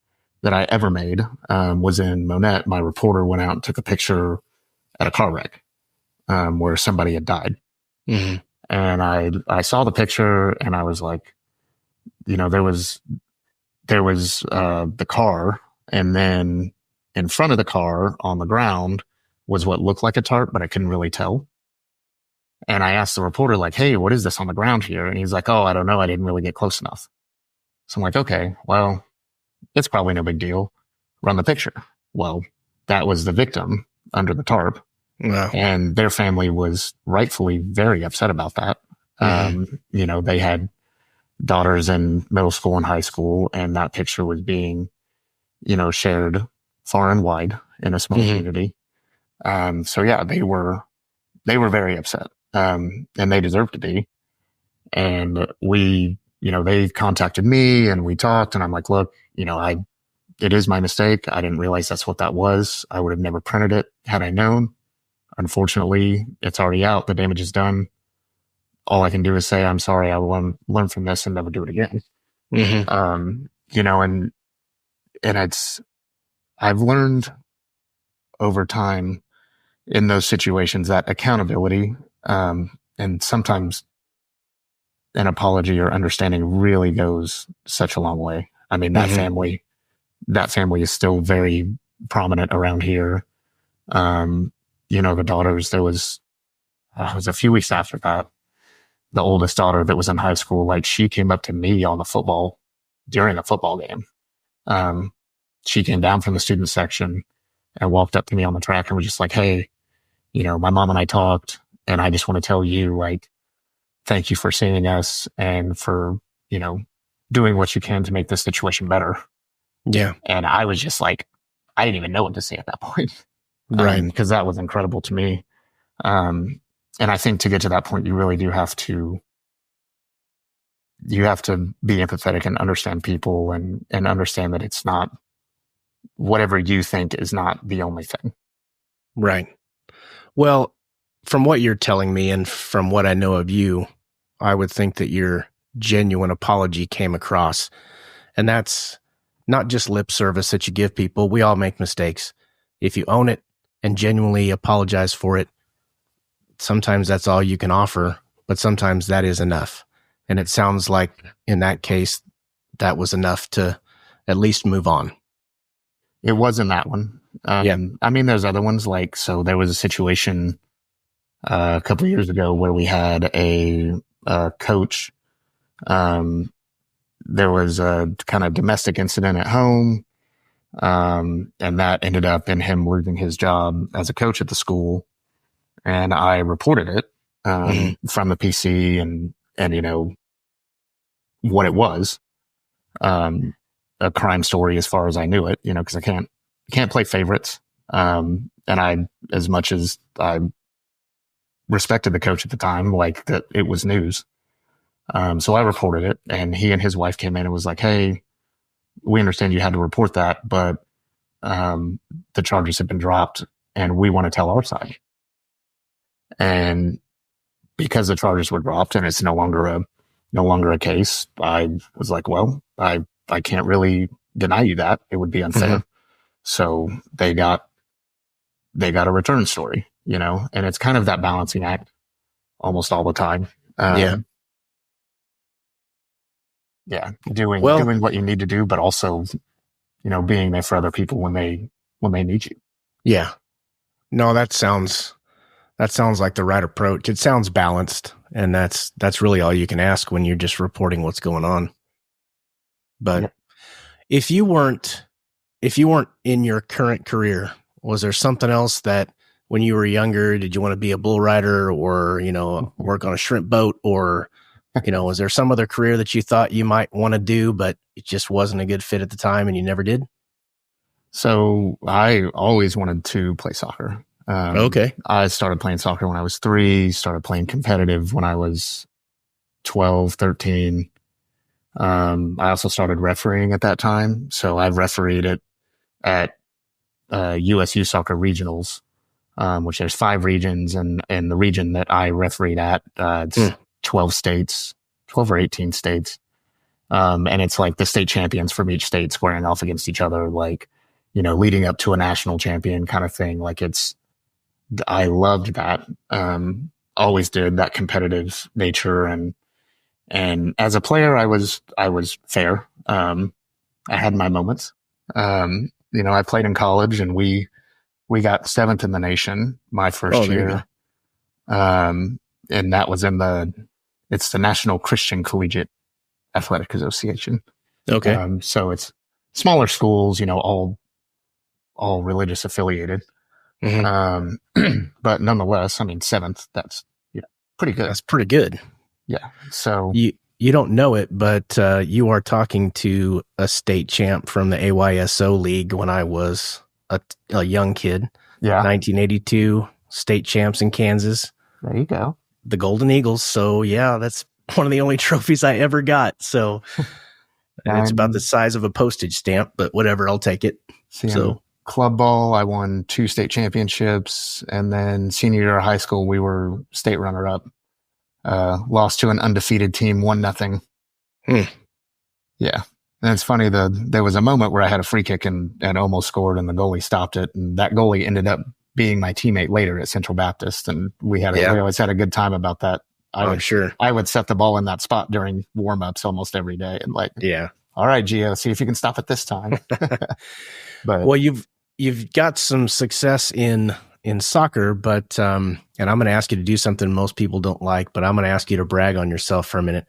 that I ever made was in Monette. My reporter went out and took a picture at a car wreck where somebody had died. And I saw the picture and I was like, there was the car, and then in front of the car on the ground was what looked like a tarp, but I couldn't really tell. And I asked the reporter, like, hey, what is this on the ground here? And he's like, oh, I don't know. I didn't really get close enough. So I'm like, okay, well, it's probably no big deal. Run the picture. Well, that was the victim under the tarp. Wow. And their family was rightfully very upset about that. They had daughters in middle school and high school, and that picture was being, shared far and wide in a small community. So yeah, they were very upset. And they deserved to be. And they contacted me and we talked, and I'm like, look, it is my mistake. I didn't realize that's what that was. I would have never printed it had I known. Unfortunately, it's already out. The damage is done. All I can do is say, I'm sorry. I will learn from this and never do it again. And I've learned over time in those situations that accountability, and sometimes an apology or understanding really goes such a long way. I mean, that family is still very prominent around here. The daughters, it was a few weeks after that, the oldest daughter that was in high school, like, she came up to me during a football game. She came down from the student section and walked up to me on the track and was just like, hey, my mom and I talked, and I just want to tell you, like, thank you for seeing us and for, doing what you can to make this situation better. Yeah. And I was just like, I didn't even know what to say at that point. Right. Because that was incredible to me. And I think to get to that point, you really do have to be empathetic and understand people and understand that it's not, whatever you think is not the only thing. Right. Well, from what you're telling me and from what I know of you, I would think that your genuine apology came across. And that's not just lip service that you give people. We all make mistakes. if you own it and genuinely apologize for it, sometimes that's all you can offer, but sometimes that is enough. And it sounds like in that case, that was enough to at least move on. It wasn't that one. Yeah. I mean, there's other ones so there was a situation a couple of years ago where we had a coach. There was a kind of domestic incident at home. And that ended up in him losing his job as a coach at the school. And I reported it, from the PC and, what it was, a crime story as far as I knew it, cause I can't play favorites. And as much as I respected the coach at the time, like that it was news. So I reported it, and he and his wife came in and was like, "Hey, we understand you had to report that, but, the charges have been dropped and we want to tell our side." And because the charges were dropped and it's no longer a case, I was like, well, I can't really deny you that. It would be unfair. So they got a return story, and it's kind of that balancing act almost all the time. Doing what you need to do, but also, being there for other people when they need you. Yeah. No, that sounds like the right approach. It sounds balanced, and that's really all you can ask when you're just reporting what's going on. But if you weren't in your current career, was there something else that when you were younger, did you want to be a bull rider or, work on a shrimp boat, or, was there some other career that you thought you might want to do, but it just wasn't a good fit at the time and you never did? So I always wanted to play soccer. Okay. I started playing soccer when I was 3, started playing competitive when I was 12, 13. I also started refereeing at that time. So I've refereed at USU soccer regionals, which there's 5 regions, and the region that I refereed at, it's 12 states, 12 or 18 states. And it's like the state champions from each state squaring off against each other, like, leading up to a national champion kind of thing. Like I loved that. Always did, that competitive nature. And as a player, I was fair. I had my moments. I played in college, and we got 7th in the nation my first year. And that was it's the National Christian Collegiate Athletic Association. Okay. So it's smaller schools, all religious affiliated. But nonetheless, 7th, that's pretty good. That's pretty good. Yeah. So you don't know it, but you are talking to a state champ from the AYSO League when I was a young kid. Yeah. 1982 state champs in Kansas. There you go. The Golden Eagles. So yeah, that's one of the only trophies I ever got. So and it's about the size of a postage stamp, but whatever, I'll take it. So club ball, I won 2 state championships, and then senior year of high school, we were state runner up. Lost to an undefeated team, 1-0. Yeah. And it's funny, there was a moment where I had a free kick and almost scored, and the goalie stopped it. And that goalie ended up being my teammate later at Central Baptist. And we always had a good time about that. I'm sure. I would set the ball in that spot during warm-ups almost every day. And all right, Gio, see if you can stop it this time. But well, you've got some success in soccer, but and I'm going to ask you to do something most people don't like, but I'm going to ask you to brag on yourself for a minute.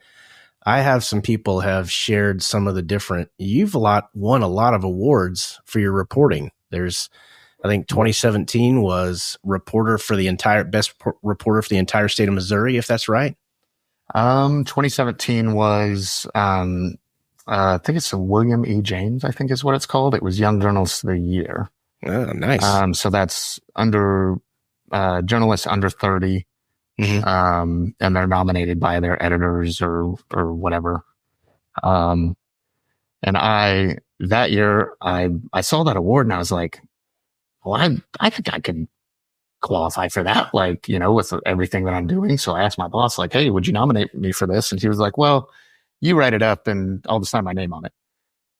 I have some people have shared some of the different. You've won a lot of awards for your reporting. I think 2017 was best reporter for the entire state of Missouri, if that's right. 2017 was I think it's a William E. James, I think is what it's called. It was Young Journalist of the Year. Oh, nice. So that's under journalists under 30. And they're nominated by their editors or whatever. And that year I saw that award and I was like, well, I think I could qualify for that, with everything that I'm doing. So I asked my boss, hey, would you nominate me for this? And he was like, well, you write it up and I'll just sign my name on it.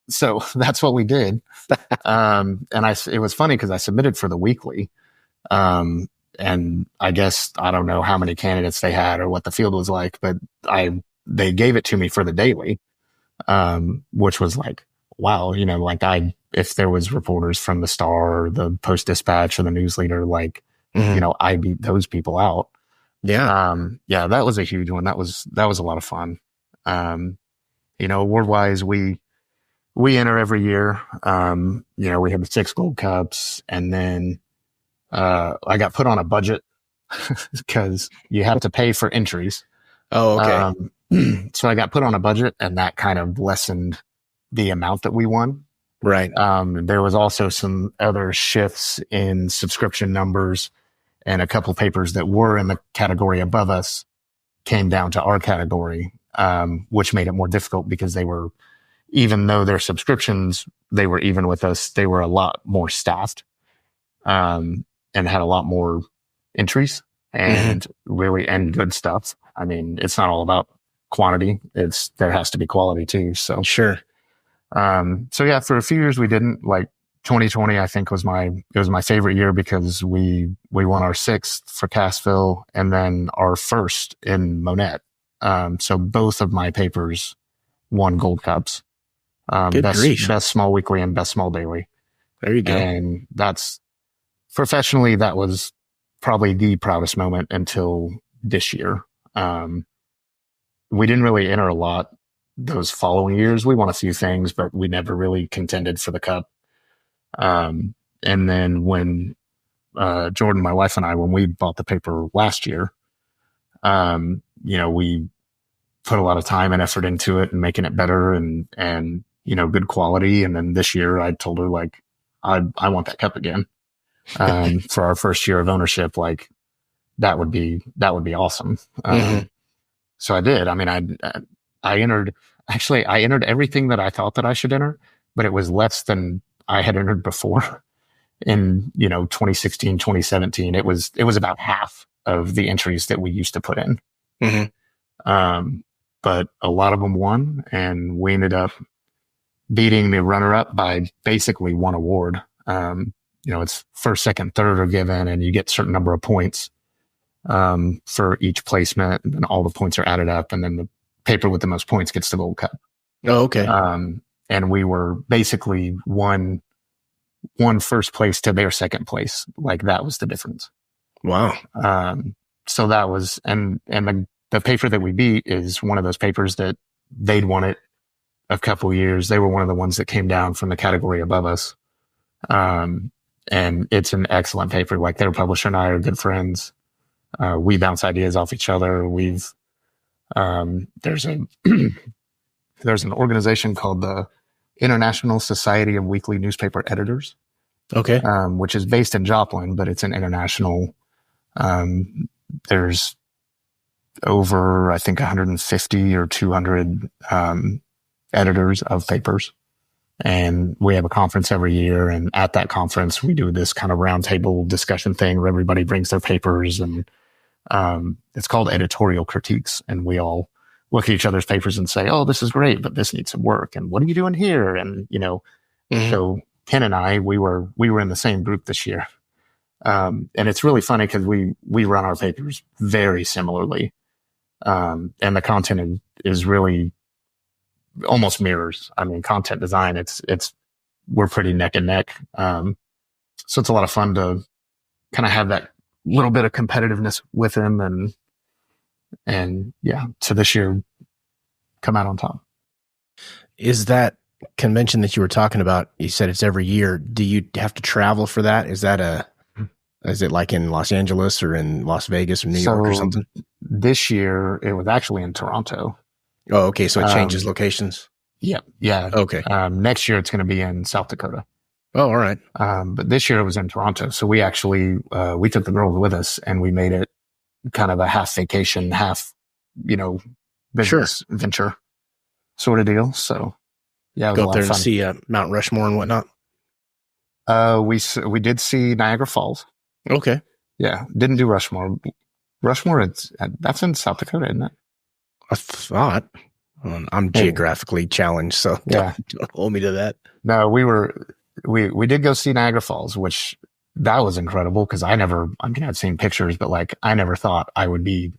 So that's what we did. It was funny because I submitted for the weekly. And I guess, I don't know how many candidates they had or what the field was like, but they gave it to me for the daily, which was like, wow, like if there was reporters from the Star or the Post Dispatch or the News Leader, like, I beat those people out. Yeah. That was a huge one. That was a lot of fun. Award wise, we enter every year. We have 6 Gold Cups, and then, I got put on a budget because you have to pay for entries. Oh, okay. So I got put on a budget, and that kind of lessened the amount that we won. Right. There was also some other shifts in subscription numbers, and a couple papers that were in the category above us came down to our category, which made it more difficult because even though their subscriptions, they were even with us, they were a lot more staffed, and had a lot more entries and and good stuff. I mean, it's not all about quantity. There has to be quality too. So sure. So yeah, for a few years we didn't. Like 2020, I think was my favorite year because we won our 6th for Cassville and then our 1st in Monette. So both of my papers won Gold Cups. Best small weekly and best small daily. There you go. And professionally, that was probably the proudest moment until this year. We didn't really enter a lot those following years. We won a few things, but we never really contended for the cup. And then when Jordan, my wife, and I, when we bought the paper last year, we put a lot of time and effort into it and making it better and good quality. And then this year I told her, like, I want that cup again. For our first year of ownership, like that would be awesome. So I did. I mean, I entered everything that I thought that I should enter, but it was less than I had entered before in, 2016, 2017. It was about half of the entries that we used to put in. But a lot of them won, and we ended up beating the runner up by basically one award. It's first, second, third are given, and you get a certain number of points for each placement, and then all the points are added up, and then the paper with the most points gets the Gold Cup. Oh, okay. And we were basically one first place to their second place. Like that was the difference. Wow. So that was, and the paper that we beat is one of those papers that they'd won it a couple years. They were one of the ones that came down from the category above us. And it's an excellent paper. Like their publisher and I are good friends. We bounce ideas off each other. There's an organization called the International Society of Weekly Newspaper Editors. Okay. Which is based in Joplin, but it's an international, there's over, I think 150 or 200, editors of papers. And we have a conference every year. And at that conference, we do this kind of roundtable discussion thing where everybody brings their papers, and it's called editorial critiques. And we all look at each other's papers and say, oh, this is great, but this needs some work. And what are you doing here? And, so Ken and I, we were in the same group this year. And it's really funny because we run our papers very similarly. And the content is really almost mirrors. I mean, content design, we're pretty neck and neck. So it's a lot of fun to kind of have that little bit of competitiveness with him, and yeah, so this year come out on top. Is that convention that you were talking about, you said it's every year. Do you have to travel for that? Is it like in Los Angeles or in Las Vegas or New York or something? This year it was actually in Toronto. Oh, okay. So it changes locations. Yeah. Yeah. Okay. Next year it's going to be in South Dakota. Oh, all right. But this year it was in Toronto. So we actually, we took the girls with us, and we made it kind of a half vacation, half, business venture sort of deal. So yeah, it was go up there and see Mount Rushmore and whatnot. We did see Niagara Falls. Okay. Yeah. Didn't do Rushmore. Rushmore, that's in South Dakota, isn't it? I thought. I'm geographically challenged, so Yeah. don't hold me to that. No, we did go see Niagara Falls, which that was incredible because I'd seen pictures, but like I never thought I would be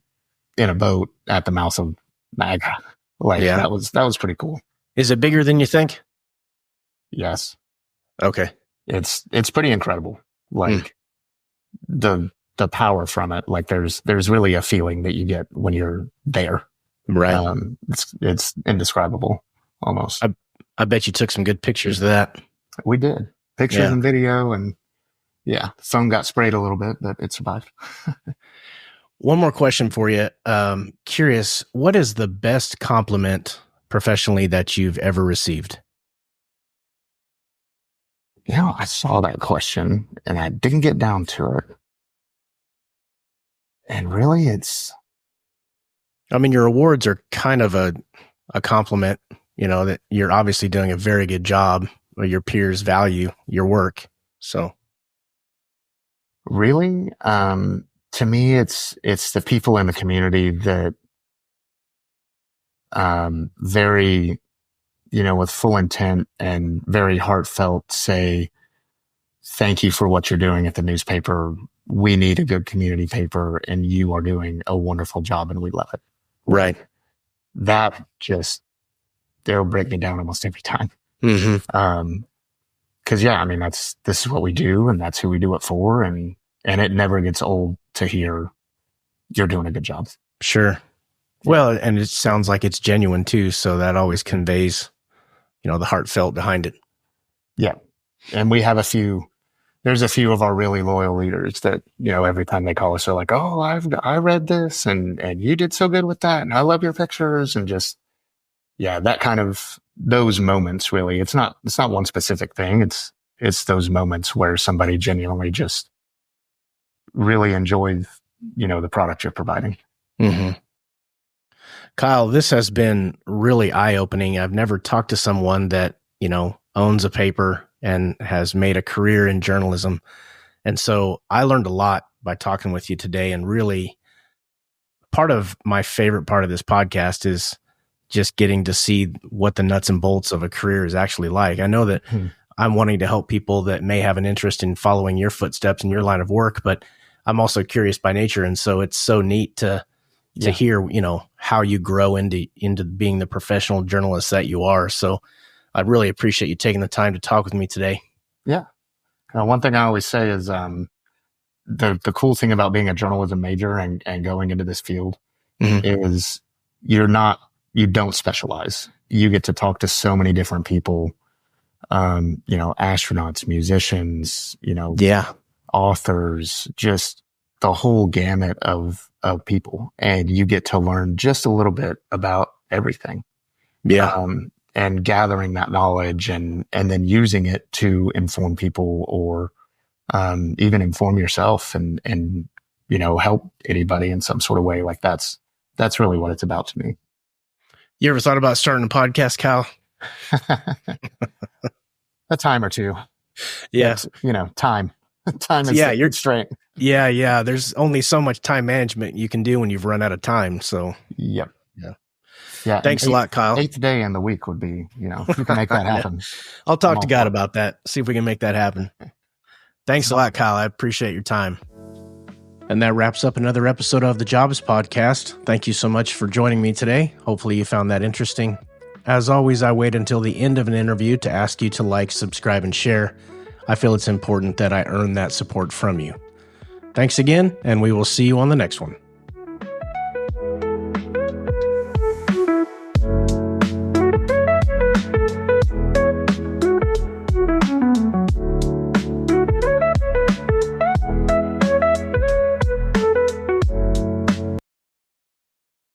in a boat at the mouth of Niagara. Like that was pretty cool. Is it bigger than you think? Yes. Okay. It's pretty incredible. Like the power from it. Like there's really a feeling that you get when you're there. Right. It's indescribable almost. I bet you took some good pictures of that. We did pictures and video, and the phone got sprayed a little bit, but it survived. One more question for you. Curious, what is the best compliment professionally that you've ever received? I saw that question and I didn't get down to it. And really your awards are kind of a compliment, that you're obviously doing a very good job, or your peers value your work. So really, to me, it's the people in the community that, very, with full intent and very heartfelt say, thank you for what you're doing at the newspaper. We need a good community paper and you are doing a wonderful job and we love it. Right. That they'll break me down almost every time. Mm-hmm. Cause this is what we do and that's who we do it for. And it never gets old to hear you're doing a good job. Sure. Well, and it sounds like it's genuine too. So that always conveys, the heartfelt behind it. Yeah. And we have there's a few of our really loyal readers that, every time they call us, they're like, oh, I read this and you did so good with that. And I love your pictures and just, that kind of those moments really, it's not one specific thing. It's those moments where somebody genuinely just really enjoys, the product you're providing. Mm-hmm. Kyle, this has been really eye-opening. I've never talked to someone that, owns a paper and has made a career in journalism. And so I learned a lot by talking with you today. And really, part of my favorite part of this podcast is just getting to see what the nuts and bolts of a career is actually like. I know that I'm wanting to help people that may have an interest in following your footsteps in your line of work, but I'm also curious by nature. And so it's so neat to hear, how you grow into being the professional journalist that you are. So I really appreciate you taking the time to talk with me today. Yeah. One thing I always say is, the cool thing about being a journalism major and going into this field is you don't specialize. You get to talk to so many different people, astronauts, musicians, authors, just the whole gamut of people. And you get to learn just a little bit about everything. Yeah. And gathering that knowledge and then using it to inform people or, even inform yourself and, help anybody in some sort of way. Like that's really what it's about to me. You ever thought about starting a podcast, Kyle? A time or two. Yeah. Time is you're straight. Yeah. There's only so much time management you can do when you've run out of time. So, yep. Yeah. Thanks a lot, Kyle. 8th day in the week would be, if you can make that happen. I'll talk to God about that. See if we can make that happen. Thanks a lot, Kyle. I appreciate your time. And that wraps up another episode of the Jobs Podcast. Thank you so much for joining me today. Hopefully you found that interesting. As always, I wait until the end of an interview to ask you to like, subscribe, and share. I feel it's important that I earn that support from you. Thanks again, and we will see you on the next one.